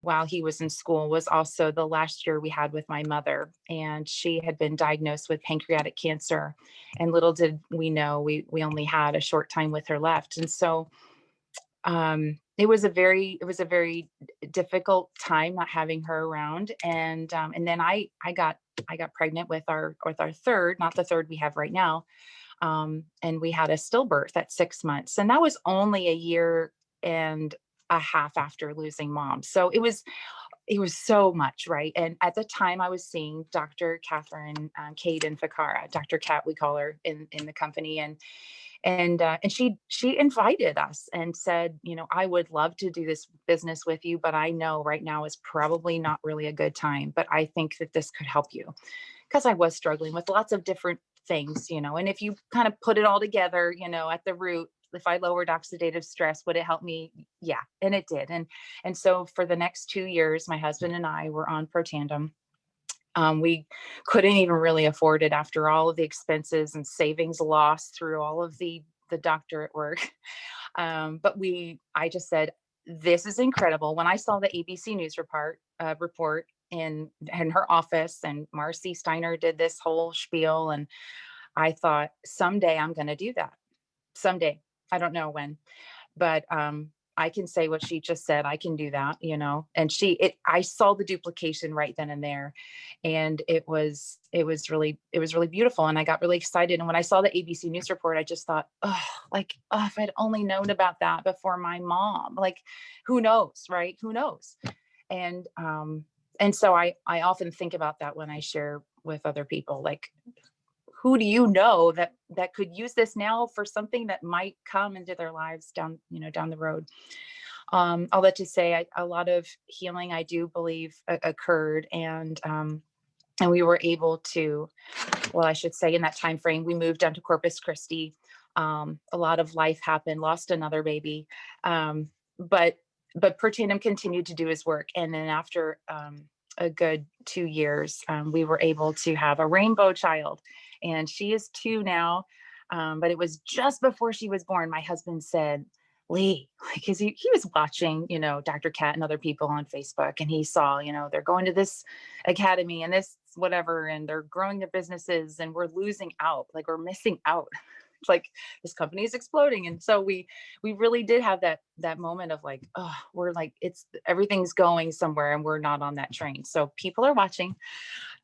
while he was in school was also the last year we had with my mother, and she had been diagnosed with pancreatic cancer. And little did we know, we only had a short time with her left. And so it was a very difficult time not having her around. And then I got pregnant with our third, not the third we have right now. And we had a stillbirth at 6 months, and that was only a year and a half after losing mom. So it was so much, right? And at the time, I was seeing Dr. Catherine Caden Ficara, Dr. Cat, we call her in the company, and she invited us and said, you know, I would love to do this business with you, but I know right now is probably not really a good time. But I think that this could help you, because I was struggling with lots of different things, you know. And if you kind of put it all together, you know, at the root, if I lowered oxidative stress, would it help me? Yeah, and it did. And so for the next 2 years, my husband and I were on Protandim. We couldn't even really afford it after all of the expenses and savings lost through all of the doctorate work. I just said, this is incredible. When I saw the ABC News report in her office, and Marcy Steiner did this whole spiel, and I thought, someday I'm going to do that. Someday, I don't know when, but I can say what she just said. I can do that, you know. And I saw the duplication right then and there, and it was really beautiful, and I got really excited. And when I saw the ABC News report, I just thought, oh, if I'd only known about that before my mom, like, who knows, right? Who knows? And so I often think about that when I share with other people, like, who do you know that could use this now for something that might come into their lives down, you know, down the road. I'll let you say, a lot of healing, I do believe, occurred, and we were able to, well, I should say, in that time frame, we moved down to Corpus Christi. A lot of life happened, lost another baby, but Pertanum continued to do his work, and then after a good 2 years, we were able to have a rainbow child, and she is 2 now. But it was just before she was born. My husband said, Leigh, because he was watching, you know, Dr. Cat and other people on Facebook, and he saw, you know, they're going to this academy and this whatever, and they're growing their businesses, and we're losing out, like, we're missing out. It's like, this company is exploding. And so we really did have that moment of like, oh, we're like, it's everything's going somewhere and we're not on that train. So people are watching.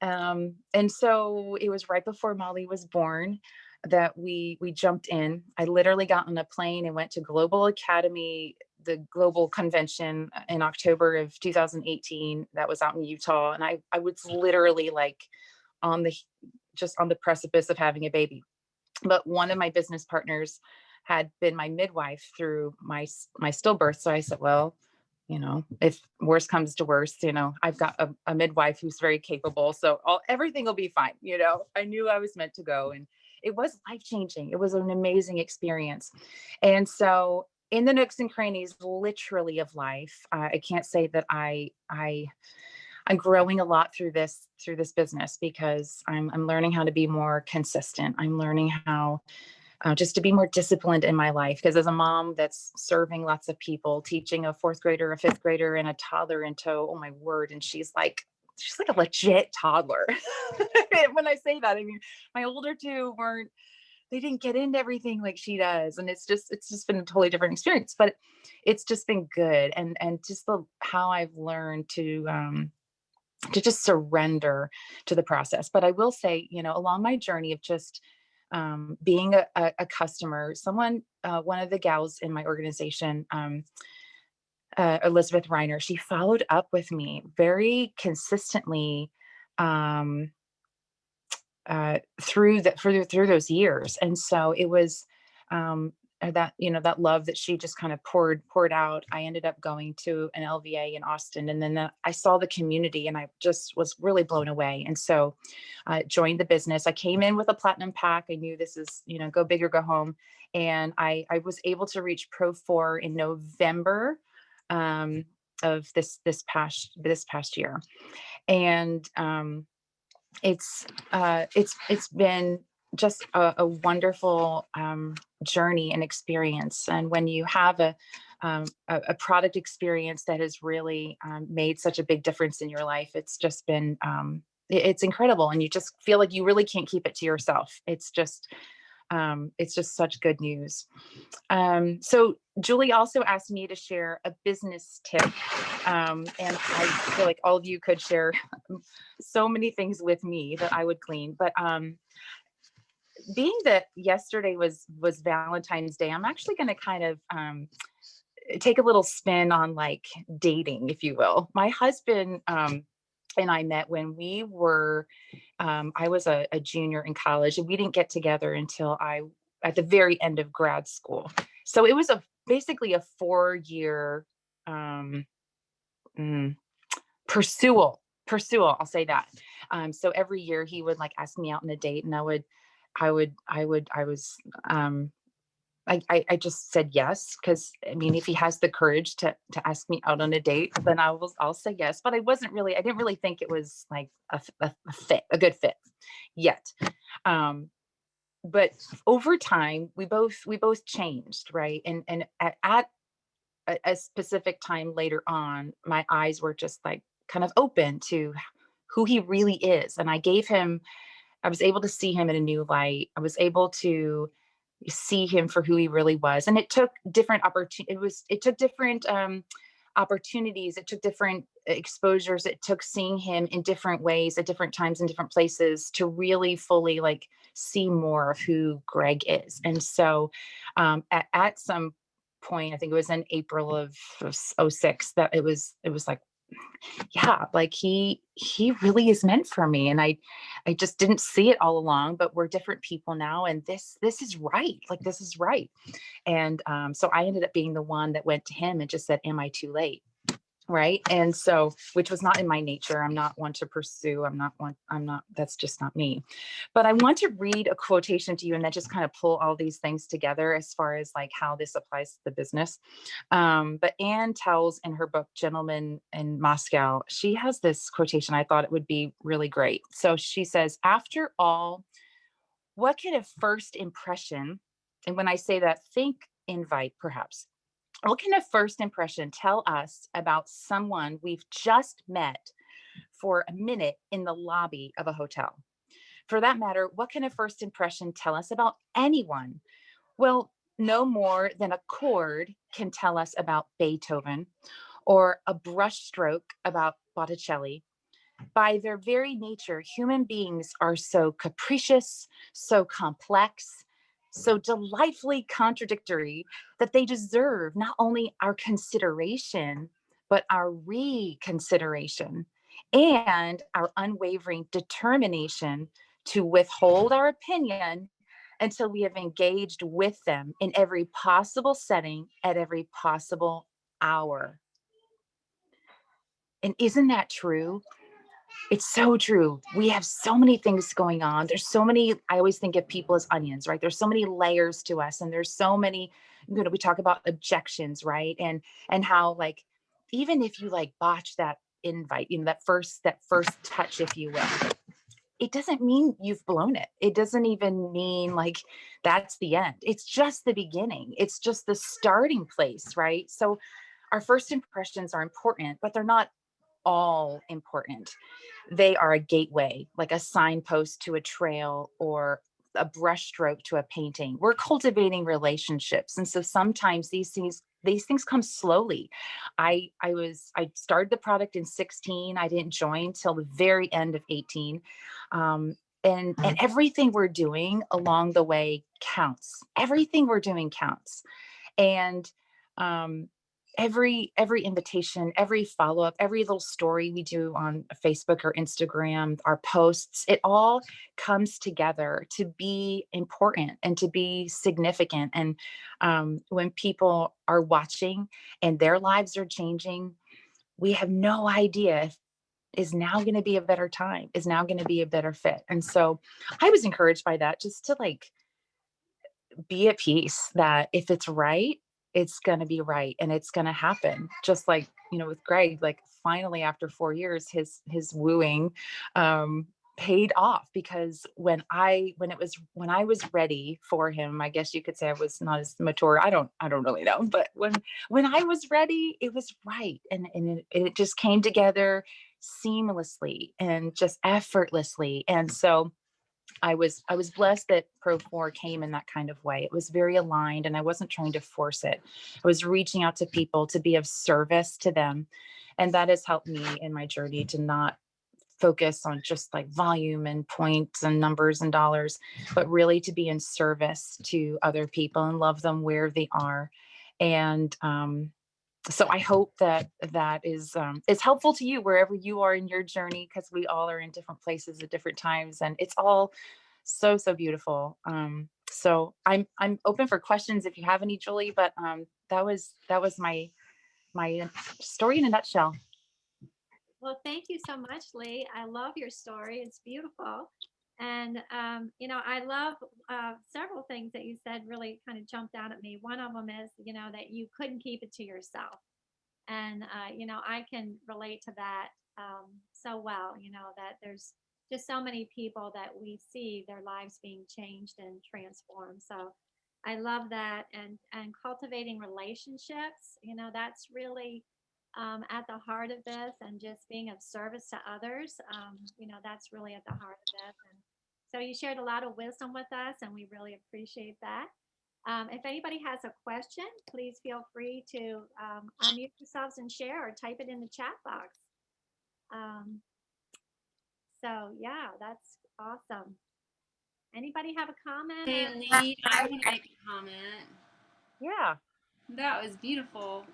And so it was right before Molly was born that we jumped in. I literally got on a plane and went to Global Academy, the global convention, in October of 2018. That was out in Utah. And I was literally like on the just on the precipice of having a baby. But one of my business partners had been my midwife through my stillbirth. So I said, well, you know, if worst comes to worst, you know, I've got a midwife who's very capable. So everything will be fine. You know, I knew I was meant to go, and it was life-changing. It was an amazing experience. And so in the nooks and crannies, literally, of life, I can't say that I'm growing a lot through this business, because I'm learning how to be more consistent. I'm learning how just to be more disciplined in my life. Because as a mom that's serving lots of people, teaching a fourth grader, a fifth grader, and a toddler in tow, oh my word. And she's like a legit toddler. When I say that, I mean, my older two they didn't get into everything like she does. And it's just been a totally different experience, but it's just been good. And just how I've learned to just surrender to the process. But I will say, you know, along my journey of just being a customer, one of the gals in my organization, Elizabeth Reiner, she followed up with me very consistently um, through those years. And so it was that, you know, that love that she just kind of poured out. I ended up going to an LVA in Austin, and then I saw the community, and I just was really blown away. And so joined the business. I came in with a platinum pack. I knew this is, you know, go big or go home. And I was able to reach Pro 4 in November of this past year. And it's been just a wonderful journey and experience. And when you have a product experience that has really made such a big difference in your life, it's just been, it's incredible. And you just feel like you really can't keep it to yourself. It's just such good news. So Julie also asked me to share a business tip. And I feel like all of you could share so many things with me that I would glean. But being that yesterday was Valentine's Day, I'm actually going to kind of take a little spin on like dating, if you will. My husband and I met when we were, I was a junior in college, and we didn't get together until at the very end of grad school. So it was basically a 4-year pursual. I'll say that. So every year he would like ask me out on a date, and I just said yes, because I mean, if he has the courage to ask me out on a date, then I'll say yes. But I didn't really think it was like a good fit yet. But over time, we both changed, right? And at a specific time later on, my eyes were just like kind of open to who he really is, and I was able to see him in a new light. I was able to see him for who he really was. And it took different opportunities. It took different opportunities. It took different exposures. It took seeing him in different ways at different times in different places to really fully like see more of who Greg is. And so at some point, I think it was in April of '06, that it was like, yeah, like he really is meant for me. And I just didn't see it all along, but we're different people now. And this is right. Like, this is right. And so I ended up being the one that went to him and just said, am I too late? Right. And so, which was not in my nature. I'm not one to pursue. That's just not me. But I want to read a quotation to you and then just kind of pull all these things together as far as like how this applies to the business. But Anne tells in her book, Gentleman in Moscow, she has this quotation. I thought it would be really great. So she says, after all, what can a first impression, and when I say that, think invite perhaps. What can a first impression tell us about someone we've just met for a minute in the lobby of a hotel? For that matter, what can a first impression tell us about anyone? Well, no more than a chord can tell us about Beethoven or a brushstroke about Botticelli. By their very nature, human beings are so capricious, so complex, so delightfully contradictory that they deserve not only our consideration, but our reconsideration and our unwavering determination to withhold our opinion until we have engaged with them in every possible setting at every possible hour. And isn't that true? It's so true. We have so many things going on. There's so many, I always think of people as onions, right? There's so many layers to us, and there's so many, we talk about objections, right? And how like, even if you like botch that invite, that first touch, if you will, it doesn't mean you've blown it. It doesn't even mean like that's the end. It's just the beginning. It's just the starting place, right? So our first impressions are important, but they're not all important. They are a gateway, like a signpost to a trail or a brushstroke to a painting. We're cultivating relationships. And so sometimes these things come slowly. I started the product in 16. I didn't join till the very end of 18. And everything we're doing along the way counts. Everything we're doing counts. And every invitation, every follow-up, every little story we do on Facebook or Instagram, our posts, it all comes together to be important and to be significant. And when people are watching and their lives are changing, we have no idea if is now going to be a better time, is now going to be a better fit. And so I was encouraged by that, just to like be at peace that if it's right, it's going to be right and it's going to happen. Just like, with Greg, like finally after 4 years, his wooing paid off, because when I was ready for him, I guess you could say I was not as mature. I don't really know, but when I was ready, it was right, and it just came together seamlessly and just effortlessly. And so I was blessed that Pro 4 came in that kind of way. It was very aligned, and I wasn't trying to force it. I was reaching out to people to be of service to them. And that has helped me in my journey to not focus on just like volume and points and numbers and dollars, but really to be in service to other people and love them where they are. And so I hope that is helpful to you wherever you are in your journey, because we all are in different places at different times, and it's all so beautiful. So I'm open for questions if you have any, Julie. But that was my story in a nutshell. Well, thank you so much, Leigh. I love your story. It's beautiful. And, I love several things that you said really kind of jumped out at me. One of them is, that you couldn't keep it to yourself. And, I can relate to that so well, that there's just so many people that we see their lives being changed and transformed. So I love that. And cultivating relationships, that's really at the heart of this, and just being of service to others. That's really at the heart of this. And so you shared a lot of wisdom with us, and we really appreciate that. If anybody has a question, please feel free to unmute yourselves and share, or type it in the chat box. Um, so yeah, that's awesome. Anybody have a comment Hey or? Leigh, I want to make a comment. Yeah. That was beautiful.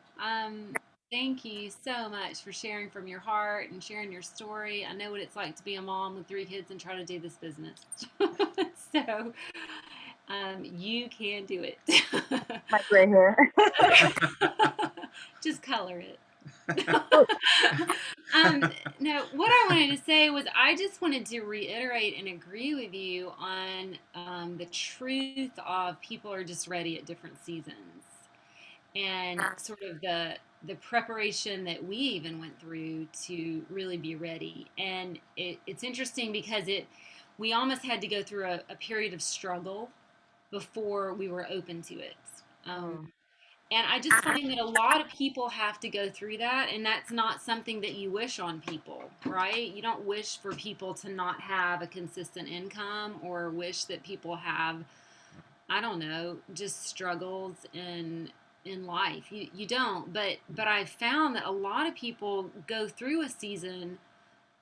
Thank you so much for sharing from your heart and sharing your story. I know what it's like to be a mom with 3 kids and try to do this business. So, you can do it. My gray hair. Just color it. Oh, um, no, what I wanted to say was I just wanted to reiterate and agree with you on the truth of people are just ready at different seasons, and sort of the preparation that we even went through to really be ready. And it's interesting because we almost had to go through a period of struggle before we were open to it. Um, mm, and I just find that a lot of people have to go through that, and that's not something that you wish on people, right? You don't wish for people to not have a consistent income, or wish that people have, I don't know, just struggles in life. You don't, but I found that a lot of people go through a season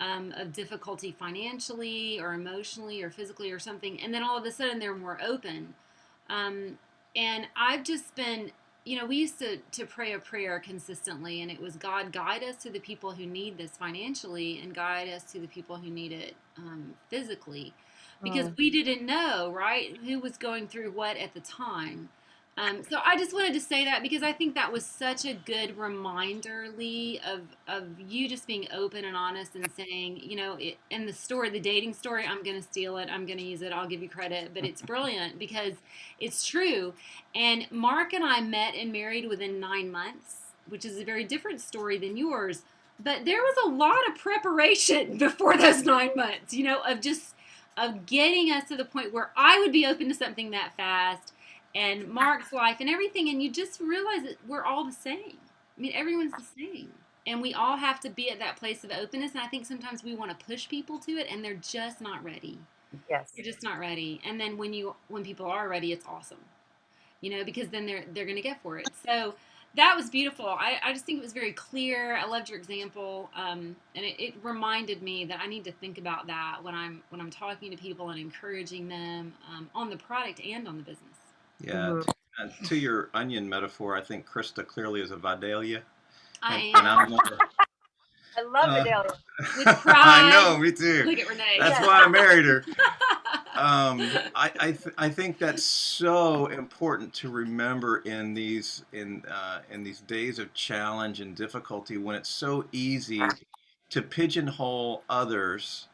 of difficulty financially or emotionally or physically or something, and then all of a sudden they're more open. Um, and I've just been, we used to pray a prayer consistently, and it was, God, guide us to the people who need this financially, and guide us to the people who need it physically, because mm, we didn't know, right, who was going through what at the time. So I just wanted to say that because I think that was such a good reminder, Leigh, of you just being open and honest and saying, in the story, the dating story, I'm going to steal it, I'm going to use it, I'll give you credit, but it's brilliant because it's true. And Mark and I met and married within 9 months, which is a very different story than yours. But there was a lot of preparation before those 9 months, of getting us to the point where I would be open to something that fast, and Mark's life and everything. And you just realize that we're all the same. I mean, everyone's the same. And we all have to be at that place of openness. And I think sometimes we want to push people to it, and they're just not ready. yes. You're just not ready. And then when people are ready, it's awesome. Because then they're gonna get for it. So that was beautiful. I just think it was very clear. I loved your example, and it reminded me that I need to think about that when I'm talking to people and encouraging them on the product and on the business. Yeah. Mhm. To your onion metaphor, I think Krista clearly is a Vidalia, I and am I'm more. I love Uh, Vidalia. with I pride. know, me too. Look at Renee. That's Yes. why I married her. I think that's so important to remember in these days of challenge and difficulty, when it's so easy to pigeonhole others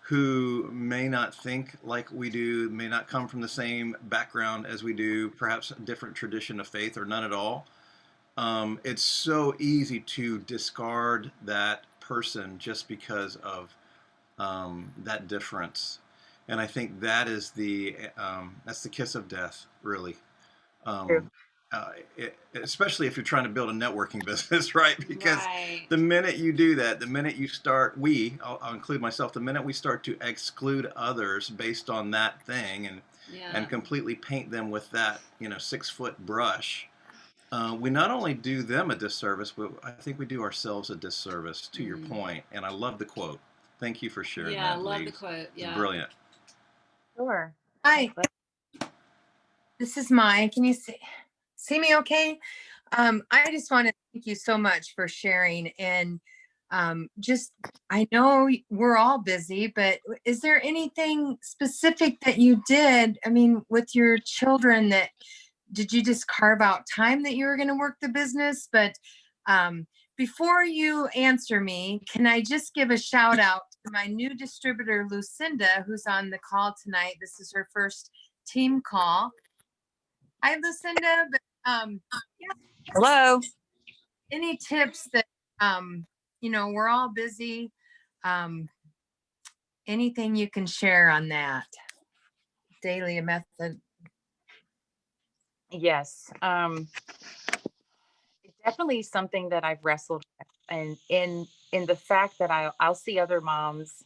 who may not think like we do, may not come from the same background as we do, perhaps a different tradition of faith or none at all. It's so easy to discard that person just because of that difference. And I think that's the kiss of death, really. True. Um, Especially if you're trying to build a networking business, right? Because Right. the minute you do that, the minute you start, I'll include myself, the minute we start to exclude others based on that thing and Yeah. completely paint them with that, 6-foot brush, we not only do them a disservice, but I think we do ourselves a disservice, to your Mm. point. And I love the quote. Thank you for sharing Yeah, I that, love the Leighs. quote. It's Yeah. brilliant. Sure. Hi, this is Mai. Can you see me okay? I just want to thank you so much for sharing and just, I know we're all busy, but is there anything specific that you did? I mean, with your children did you just carve out time that you were going to work the business? But before you answer me, can I just give a shout out to my new distributor, Lucinda, who's on the call tonight. This is her first team call. Hi, Lucinda. But yeah, Hello. any tips that we're all busy. Um, Anything you can share on that daily method? Yes. Definitely something that I've wrestled with, and in the fact that I'll see other moms,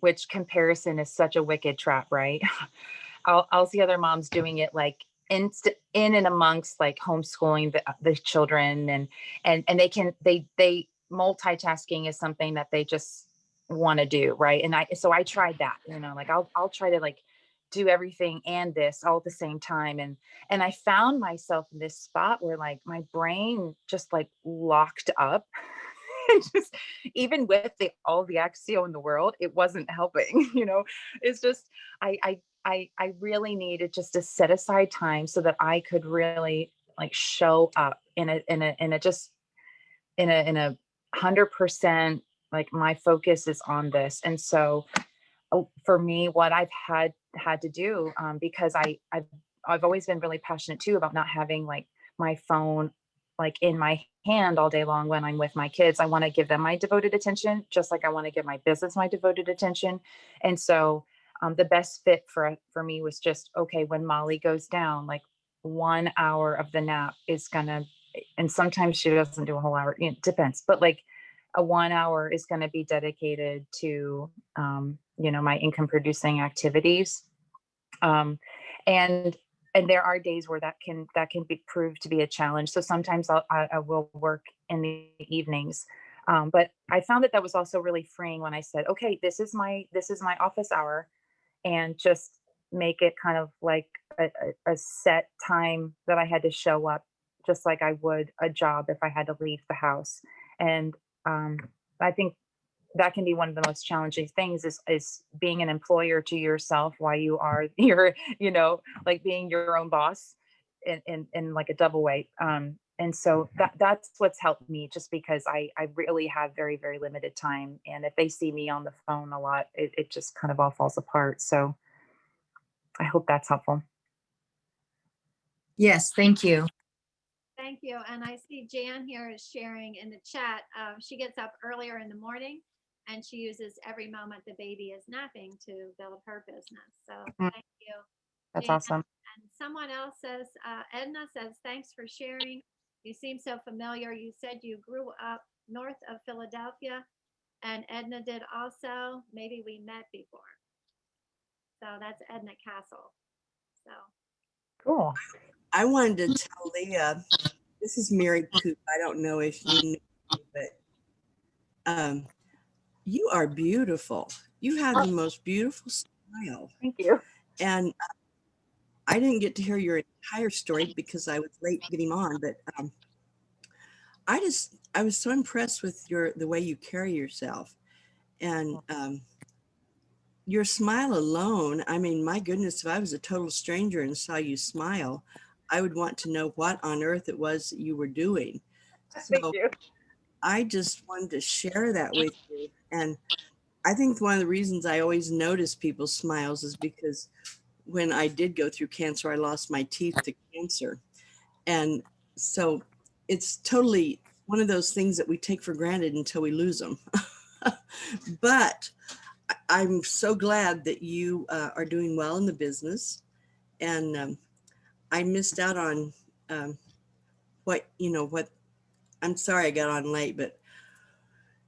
which comparison is such a wicked trap, right? I'll see other moms doing it like in and amongst like homeschooling the children, and they multitasking is something that they just want to do, right? And I tried that, like I'll try to like do everything and this all at the same time, and I found myself in this spot where like my brain just like locked up. And just even with all the axio in the world, it wasn't helping. It's just I really needed just to set aside time so that I could really like show up in a just in a 100%, like my focus is on this. And so for me, what I've had to do, because I've always been really passionate too about not having like my phone like in my hand all day long when I'm with my kids. I want to give them my devoted attention, just like I want to give my business my devoted attention. And so the best fit for me was just, okay, when Molly goes down, like 1 hour of the nap is gonna, and sometimes she doesn't do a whole hour, it depends, but like a 1 hour is going to be dedicated to my income producing activities. um, and and there are days where that can be proved to be a challenge. So sometimes I will work in the evenings, but I found that was also really freeing when I said, okay, this is my office hour, and just make it kind of like a set time that I had to show up, just like I would a job if I had to leave the house. And um, I think that can be one of the most challenging things is being an employer to yourself while you are like being your own boss in like a double way. And so that's what's helped me, just because I really have very, very limited time. And if they see me on the phone a lot, it just kind of all falls apart. So I hope that's helpful. Yes, thank you. Thank you. And I see Jan here is sharing in the chat. She gets up earlier in the morning and she uses every moment the baby is napping to build her business. So thank you, That's Jan. awesome. And someone else says, Edna says, thanks for sharing. You seem so familiar. You said you grew up north of Philadelphia, and Edna did also. Maybe we met before. So that's Edna Castle. So Cool. I wanted to tell Leah, this is Mary Coop. I don't know if you knew, but you are beautiful. You have the most beautiful smile. Thank you. And I didn't get to hear your entire story because I was late getting on, but I was so impressed with the way you carry yourself. And your smile alone, I mean, my goodness, if I was a total stranger and saw you smile, I would want to know what on earth it was that you were doing. Thank So you. I just wanted to share that with you. And I think one of the reasons I always notice people's smiles is because when I did go through cancer, I lost my teeth to cancer. And so it's totally one of those things that we take for granted until we lose them. But I'm so glad that you are doing well in the business. And I missed out on what I'm sorry I got on late, but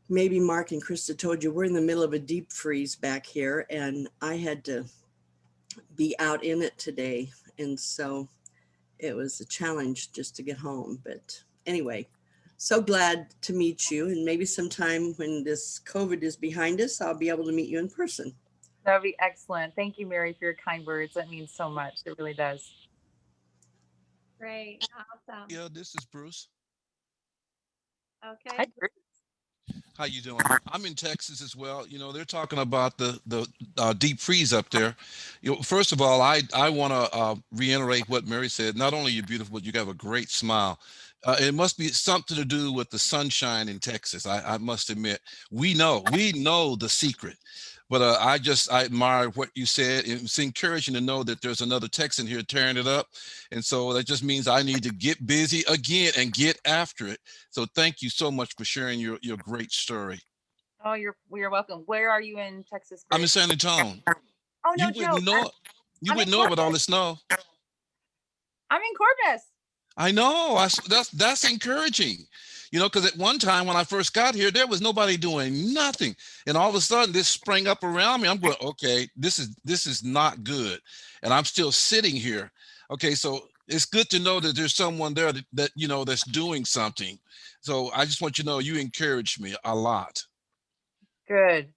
maybe Mark and Krista told you we're in the middle of a deep freeze back here, and I had to be out in it today. And so it was a challenge just to get home. But anyway, so glad to meet you. And maybe sometime when this COVID is behind us, I'll be able to meet you in person. That would be excellent. Thank you, Mary, for your kind words. That means so much. It really does. Great. Awesome. Yeah, this is Bruce. Okay. Hi, Bruce. How you doing? I'm in Texas as well. You know, they're talking about the deep freeze up there. You know, first of all, I want to reiterate what Mary said. Not only are you beautiful, but you have a great smile. It must be something to do with the sunshine in Texas. I must admit, we know the secret. But I admire what you said. It's encouraging to know that there's another Texan here tearing it up. And so that just means I need to get busy again and get after it. So thank you so much for sharing your great story. Oh, you're welcome. Where are you in Texas, I'm in Bruce? San Antonio. Oh, no You joke. wouldn't know it. You I'm in wouldn't know it with all Corpus. the snow. I'm in Corpus. I know. That's encouraging. You know, because at one time when I first got here, there was nobody doing nothing, and all of a sudden this sprang up around me. I'm going, okay, this is not good, and I'm still sitting here. Okay, so it's good to know that there's someone there that you know that's doing something. So I just want you to know you encouraged me a lot. Good.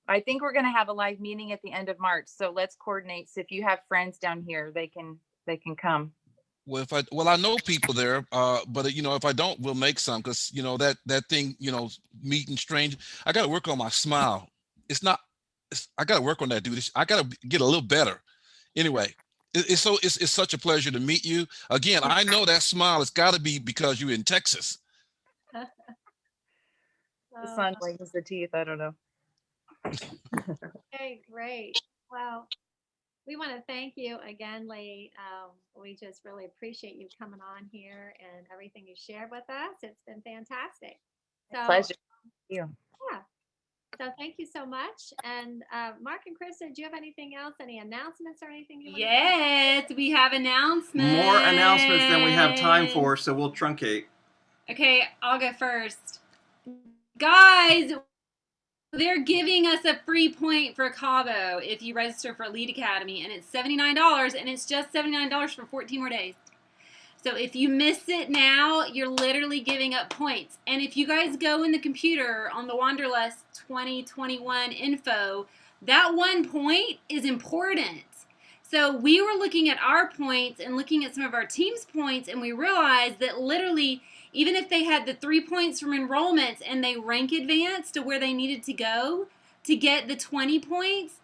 I think we're going to have a live meeting at the end of March. So let's coordinate. So if you have friends down here, they can come. Well, I know people there, but you know, if I don't, we'll make some because you know that thing, you know, meeting strange. I got to work on my smile. It's not. I got to work on that, dude. I got to get a little better. Anyway, it's such a pleasure to meet you again. I know that smile has got to be because you're in Texas. The Oh, sun blames the teeth. I don't know. okay, great. Well, we want to thank you again, Leigh. We just really appreciate you coming on here and everything you shared with us. It's been fantastic. So, Pleasure. Thank you. yeah. So thank you so much. And Mark and Krista, do you have anything else? Any announcements or anything you want to say? Yes, we have announcements. More announcements than we have time for, so we'll truncate. Okay, I'll go first. Guys, they're giving us a free point for Cabo if you register for Elite Academy, and it's $79, and it's just $79 for 14 more days. So if you miss it now, you're literally giving up points. And if you guys go in the computer on the Wanderlust 2021 info, that 1 point is important. So we were looking at our points and looking at some of our team's points, and we realized that literally, even if they had the 3 points from enrollments and they rank advanced to where they needed to go to get the 20 points,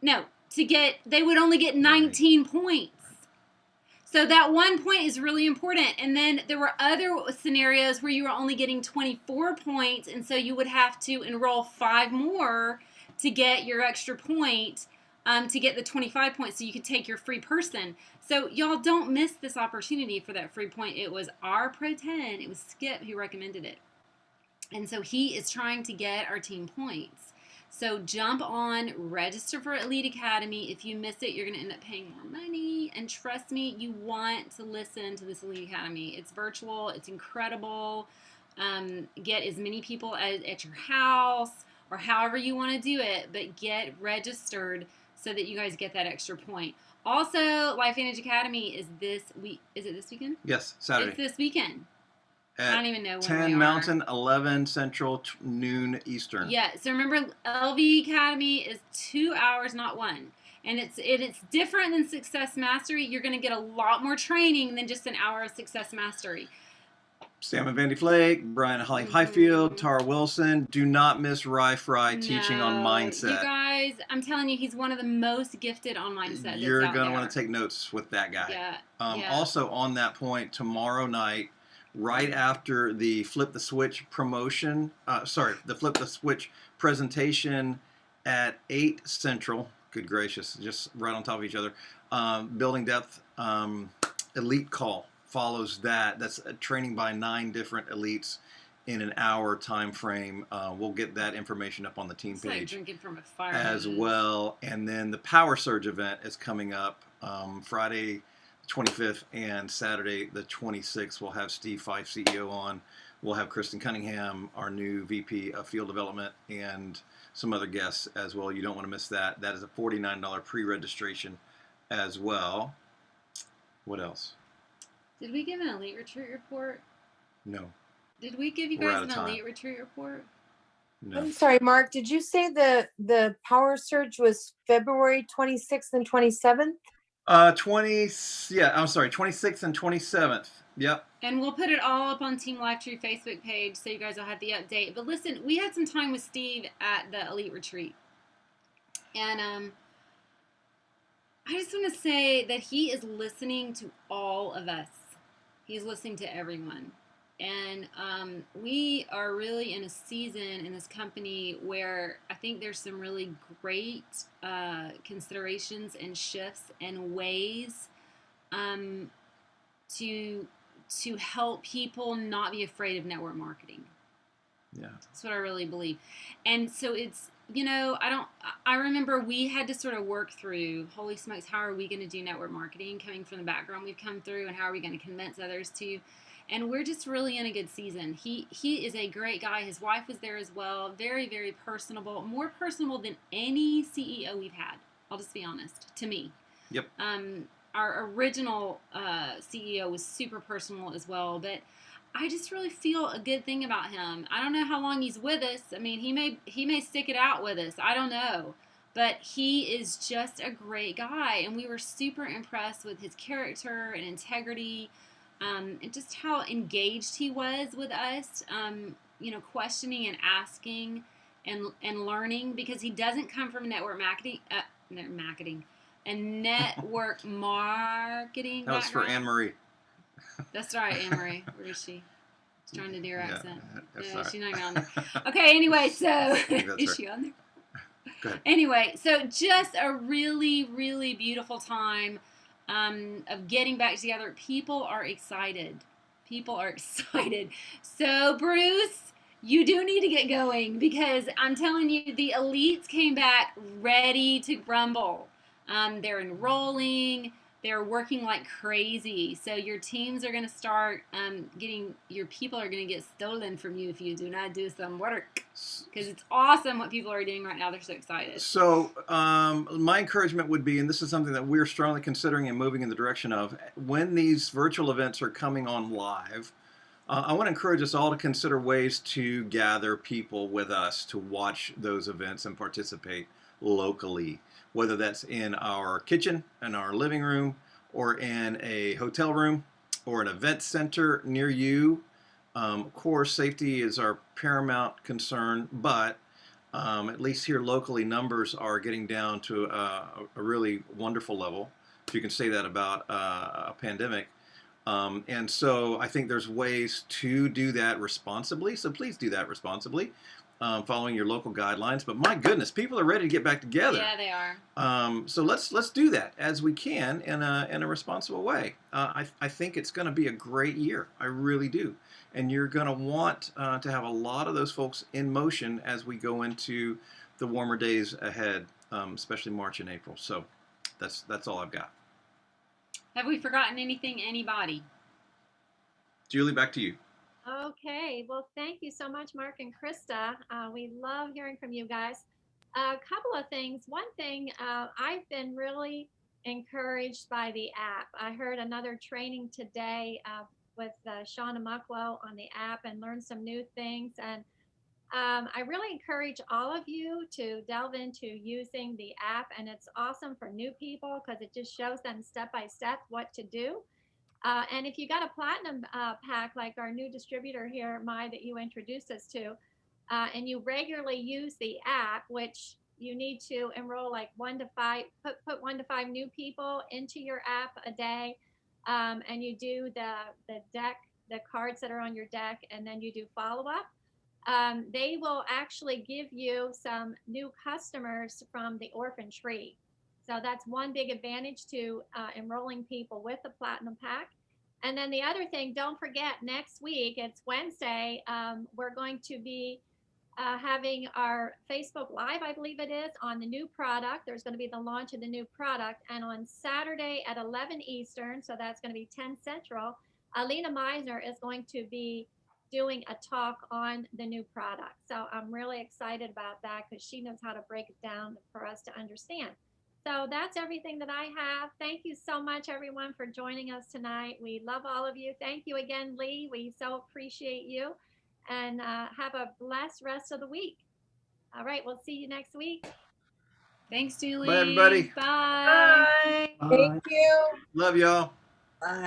they would only get 19 points. So that 1 point is really important. And then there were other scenarios where you were only getting 24 points, and so you would have to enroll 5 more to get your extra point, to get the 25 points so you could take your free person. So y'all don't miss this opportunity for that free point. It was our Pro 10. It was Skip who recommended it. And so he is trying to get our team points. So jump on, register for Elite Academy. If you miss it, you're going to end up paying more money. And trust me, you want to listen to this Elite Academy. It's virtual. It's incredible. Get as many people at your house or however you want to do it, but get registered so that you guys get that extra point. Also, Life Vantage Academy is this week. Is it this weekend? Yes, Saturday. It's this weekend. At I don't even know when 10 we are. Mountain, 11 Central, noon Eastern. Yeah, so remember, LV Academy is 2 hours, not 1. And it's different than Success Mastery. You're going to get a lot more training than just an hour of Success Mastery. Sam and Vandy Flake, Brian Highfield, Tara Wilson. Do not miss Rye Fry teaching on mindset. You guys, I'm telling you, he's one of the most gifted on mindset. You're going to want to take notes with that guy. Yeah. Also, on that point, tomorrow night, right after the Flip the Switch promotion, the Flip the Switch presentation at 8 Central, good gracious, just right on top of each other, Building Depth Elite Call follows that. That's a training by 9 different elites in an hour time frame. We'll get that information up on the team It's like page drinking from a fire as hose. well. And then the Power Surge event is coming up Friday 25th and Saturday the 26th. We'll have Steve Fife, CEO, on. We'll have Kristen Cunningham, our new VP of Field Development, and some other guests as well. You don't want to miss that. That is a $49 pre-registration as well. What else? Did we give an elite retreat report? No. Did we give you We're guys out of an time. elite retreat report? No. I'm sorry, Mark, did you say the Power Surge was February 26th and 27th? 26th and 27th. Yep. And we'll put it all up on Team Lifetree Facebook page so you guys will have the update. But listen, we had some time with Steve at the elite retreat. And I just want to say that he is listening to all of us. He's listening to everyone. And we are really in a season in this company where I think there's some really great considerations and shifts and ways to help people not be afraid of network marketing. Yeah. That's what I really believe. And so it's, I remember we had to sort of work through, holy smokes, how are we going to do network marketing coming from the background we've come through, and how are we going to convince others to? And we're just really in a good season. He is a great guy. His wife was there as well. Very, very personable. More personable than any CEO we've had. I'll just be honest, to me. Yep. Our original CEO was super personal as well, but I just really feel a good thing about him. I don't know how long he's with us. I mean, he may stick it out with us. I don't know. But he is just a great guy, and we were super impressed with his character and integrity, and just how engaged he was with us, questioning and asking and learning, because he doesn't come from network marketing and network marketing That was for background. Anne Marie. That's right, Anne Marie. Where is she? She's trying to do her accent. That's No, right. she's not even on there. Okay, anyway, so is her. she on there? Go ahead. Anyway, so just a really, really beautiful time of getting back together. People are excited. People are excited. So, Bruce, you do need to get going, because I'm telling you, the elites came back ready to rumble. They're enrolling. They're working like crazy. So your teams are going to start your people are going to get stolen from you if you do not do some work. Because it's awesome what people are doing right now. They're so excited. So my encouragement would be, and this is something that we're strongly considering and moving in the direction of, when these virtual events are coming on live, I want to encourage us all to consider ways to gather people with us to watch those events and participate locally, whether that's in our kitchen, in our living room, or in a hotel room, or an event center near you. Of course, safety is our paramount concern, but at least here locally, numbers are getting down to a really wonderful level, if you can say that about a pandemic. And so I think there's ways to do that responsibly. So please do that responsibly, following your local guidelines. But my goodness, people are ready to get back together. Yeah, they are. So let's do that as we can in a responsible way. I think it's going to be a great year. I really do. And you're going to want to have a lot of those folks in motion as we go into the warmer days ahead, especially March and April. So that's all I've got. Have we forgotten anything, anybody? Julie, back to you. Okay, well, thank you so much, Mark and Krista. We love hearing from you guys. A couple of things. One thing, I've been really encouraged by the app. I heard another training today with Shauna Mucklow on the app, and learned some new things. And I really encourage all of you to delve into using the app. And it's awesome for new people, because it just shows them step by step what to do. And if you got a platinum pack, like our new distributor here, Mai, that you introduced us to, and you regularly use the app, which you need to enroll like 1 to 5, put 1 to 5 new people into your app a day, and you do the deck, the cards that are on your deck, and then you do follow up. They will actually give you some new customers from the orphan tree. So that's one big advantage to enrolling people with the platinum pack. And then the other thing, don't forget, next week, it's Wednesday, we're going to be having our Facebook Live, I believe it is, on the new product. There's going to be the launch of the new product. And on Saturday at 11 Eastern, so that's going to be 10 Central, Alina Meisner is going to be doing a talk on the new product. So I'm really excited about that because she knows how to break it down for us to understand. So that's everything that I have. Thank you so much, everyone, for joining us tonight. We love all of you. Thank you again, Leigh. We so appreciate you. And have a blessed rest of the week. All right, we'll see you next week. Thanks, Julie. Bye, everybody. Bye. Bye. Thank you. Love y'all. Bye.